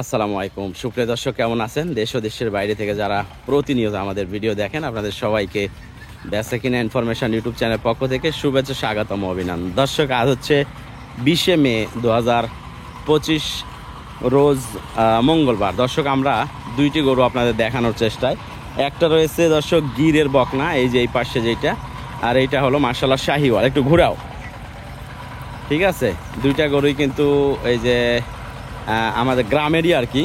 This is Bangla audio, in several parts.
আসসালামু আলাইকুম সুপ্রিয় দর্শক, কেমন আছেন? দেশ ও দেশের বাইরে থেকে যারা প্রতিনিয়ত আমাদের ভিডিও দেখেন, আপনাদের সবাইকে বেচা কিনা ইনফরমেশন ইউটিউব চ্যানেল পক্ষ থেকে শুভেচ্ছা, স্বাগতম, অভিনন্দন। দর্শক, আজ হচ্ছে 20শে মে 2025 রোজ মঙ্গলবার। দর্শক, আমরা দুইটি গরু আপনাদের দেখানোর চেষ্টায়। একটা রয়েছে দর্শক গিরের বকনা, এই যে এই পাশে যেটা, আর এইটা হলো মাশাআল্লাহ শাহিওয়াল। একটু ঘুরাও, ঠিক আছে? দুইটা গরুই কিন্তু এই যে আমাদের গ্রামেরই আর কি,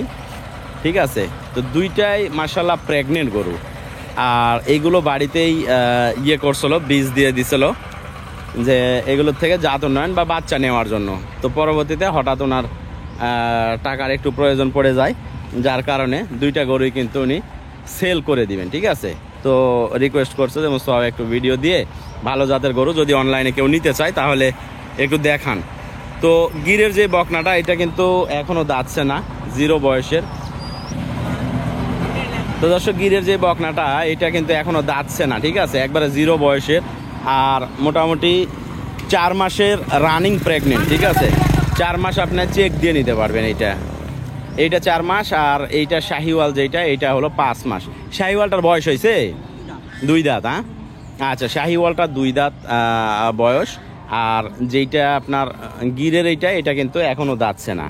ঠিক আছে? তো দুইটাই মাশাআল্লাহ প্রেগনেন্ট গরু, আর এইগুলো বাড়িতেই করছিল, বীজ দিয়ে দিছিল যে এগুলোর থেকে জাত উন্নয়ন বা বাচ্চা নেওয়ার জন্য। তো পরবর্তীতে হঠাৎ ওনার টাকার একটু প্রয়োজন পড়ে যায়, যার কারণে দুইটা গরুই কিন্তু উনি সেল করে দিবেন, ঠিক আছে? তো রিকোয়েস্ট করছে যে মোস্তফা একটু ভিডিও দিয়ে ভালো জাতের গরু যদি অনলাইনে কেউ নিতে চায় তাহলে একটু দেখান। তো গিরের যে বকনাটা, এটা কিন্তু এখনো দাঁতছে না, 0 বয়সের। তো দর্শক, গিরের যে বকনাটা, এটা কিন্তু এখনো দাঁতছে না, ঠিক আছে? একবারে 0 বয়সের, আর মোটামুটি 4 মাসের রানিং প্রেগনেন্ট, ঠিক আছে? 4 মাস আপনার চেক দিয়ে নিতে পারবেন। এইটা 4 মাস, আর এইটা শাহিওয়াল যেটা, এইটা হলো 5 মাস। শাহিওয়ালটার বয়স হয়েছে 2 দাঁত। আচ্ছা, শাহিওয়ালটা 2 দাঁত বয়স, আর যেইটা আপনার গিরের এটা কিন্তু এখনো দাঁতছে না,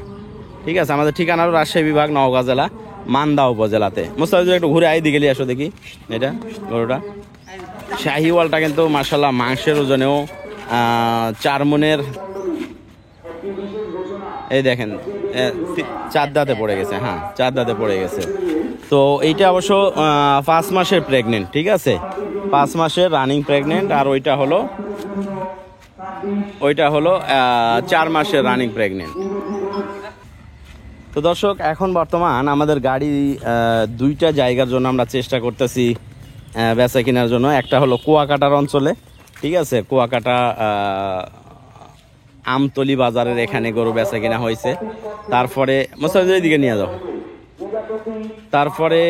ঠিক আছে? আমাদের ঠিকানা হলো রাজশাহী বিভাগ, নওগাঁ জেলা, মান্দা উপজেলাতে। মোস্তাফিজুর একটু ঘুরে আই দিকে আসো দেখি এটা গরুটা। শাহিওয়ালটা কিন্তু মাশাআল্লাহ মাংসের ওজনেও 4 মনের, এই দেখেন 4 দাঁতে পড়ে গেছে। হ্যাঁ, 4 দাঁতে পড়ে গেছে। তো এইটা অবশ্য 5 মাসের প্রেগনেন্ট, ঠিক আছে? 5 মাসের রানিং প্রেগনেন্ট, আর ওইটা হলো 4 মাসের রানিং প্রেগনেন্ট। তো দর্শক, এখন বর্তমান আমাদের গাড়ি দুইটা জায়গার জন্য আমরা চেষ্টা করতেছি বেচা কেনার জন্য। একটা হলো কুয়াকাটার অঞ্চলে, ঠিক আছে? কুয়াকাটা আমতলি বাজারের এখানে গরু বেচা কিনা হয়েছে। তারপরে মোস্তাফিজের দিকে নিয়ে যাও। তারপরে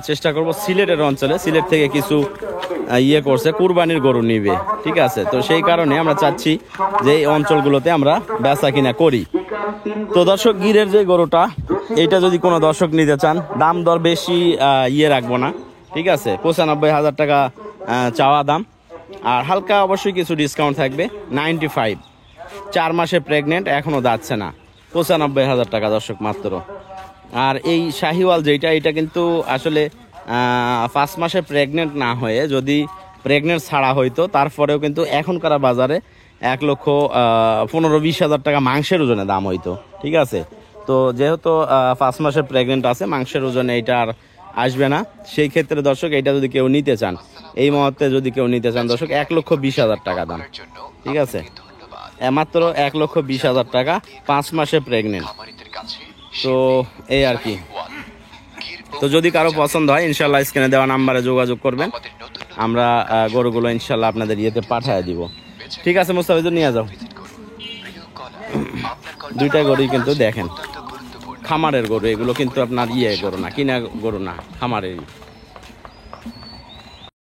চেষ্টা করব সিলেটের অঞ্চলে, সিলেট থেকে কিছু করছে কুরবানির গরু নিবে, ঠিক আছে? তো সেই কারণে আমরা চাচ্ছি যে এই অঞ্চলগুলোতে আমরা বেচা কিনা করি। তো দর্শক, গিরের যে গরুটা, এইটা যদি কোনো দর্শক নিতে চান, দাম দর বেশি রাখবো না, ঠিক আছে? 95,000 টাকা চাওয়া দাম, আর হালকা অবশ্যই কিছু ডিসকাউন্ট থাকবে। 95, 4 মাসে প্রেগনেন্ট, এখনো দাঁতছে না, 95,000 টাকা দর্শক মাত্র। আর এই শাহিওয়াল যেটা, এটা কিন্তু আসলে 5 মাসে প্রেগনেন্ট না হয়ে যদি প্রেগনেন্ট ছাড়া হইতো, তারপরেও কিন্তু এখনকার বাজারে 1,15,000-20,000 টাকা মাংসের ওজনে দাম হইতো, ঠিক আছে? তো যেহেতু 5 মাসের প্রেগনেন্ট আছে, মাংসের ওজনে এটা আর আসবে না। সেই ক্ষেত্রে দর্শক, এটা যদি কেউ নিতে চান, এই মুহূর্তে যদি কেউ নিতে চান দর্শক, 1,20,000 টাকা দাম, ঠিক আছে? মাত্র 1,20,000 টাকা, 5 মাসে প্রেগনেন্ট। তো এই আর কি। তো যদি কারো পছন্দ হয়, ইনশাল্লাহ স্ক্রিনে দেওয়া নাম্বারে যোগাযোগ করবেন, আমরা গরুগুলো ইনশাল্লাহ আপনাদের ইয়েতে পাঠিয়ে দিব, ঠিক আছে? মোস্তাফিজুর নিয়ে যাও। দুইটা গরুই কিন্তু দেখেন খামারের গরু, এগুলো কিন্তু আপনার গরু না, কিনা গরু না, খামারের।